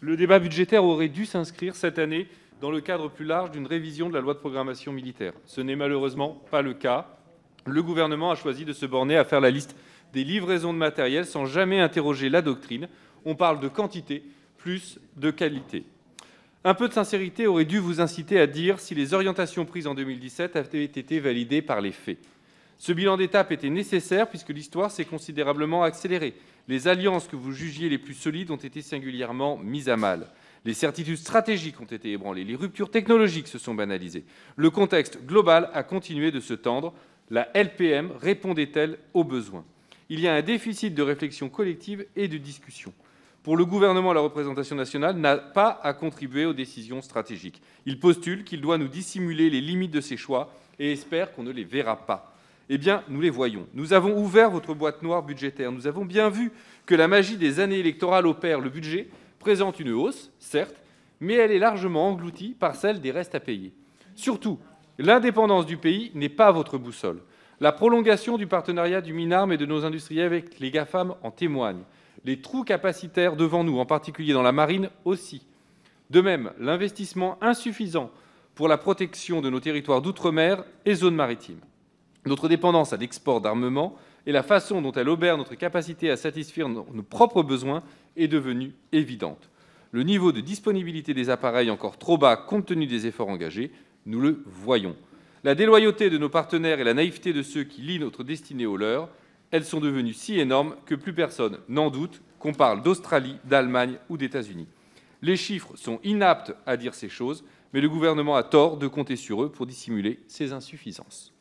Le débat budgétaire aurait dû s'inscrire cette année dans le cadre plus large d'une révision de la loi de programmation militaire. Ce n'est malheureusement pas le cas. Le gouvernement a choisi de se borner à faire la liste des livraisons de matériel sans jamais interroger la doctrine. On parle de quantité plus de qualité. Un peu de sincérité aurait dû vous inciter à dire si les orientations prises en 2017 avaient été validées par les faits. Ce bilan d'étape était nécessaire puisque l'histoire s'est considérablement accélérée. Les alliances que vous jugiez les plus solides ont été singulièrement mises à mal. Les certitudes stratégiques ont été ébranlées, les ruptures technologiques se sont banalisées. Le contexte global a continué de se tendre. La LPM répondait-elle aux besoins? Il y a un déficit de réflexion collective et de discussion. Pour le gouvernement, la représentation nationale n'a pas à contribuer aux décisions stratégiques. Il postule qu'il doit nous dissimuler les limites de ses choix et espère qu'on ne les verra pas. Eh bien, nous les voyons. Nous avons ouvert votre boîte noire budgétaire. Nous avons bien vu que la magie des années électorales opère. Le budget présente une hausse, certes, mais elle est largement engloutie par celle des restes à payer. Surtout, l'indépendance du pays n'est pas votre boussole. La prolongation du partenariat du Minarme et de nos industriels avec les GAFAM en témoigne. Les trous capacitaires devant nous, en particulier dans la marine, aussi. De même, l'investissement insuffisant pour la protection de nos territoires d'outre-mer et zones maritimes. Notre dépendance à l'export d'armement et la façon dont elle obère notre capacité à satisfaire nos propres besoins est devenue évidente. Le niveau de disponibilité des appareils encore trop bas compte tenu des efforts engagés, nous le voyons. La déloyauté de nos partenaires et la naïveté de ceux qui lient notre destinée aux leurs, elles sont devenues si énormes que plus personne n'en doute qu'on parle d'Australie, d'Allemagne ou d'États-Unis. Les chiffres sont inaptes à dire ces choses, mais le gouvernement a tort de compter sur eux pour dissimuler ses insuffisances.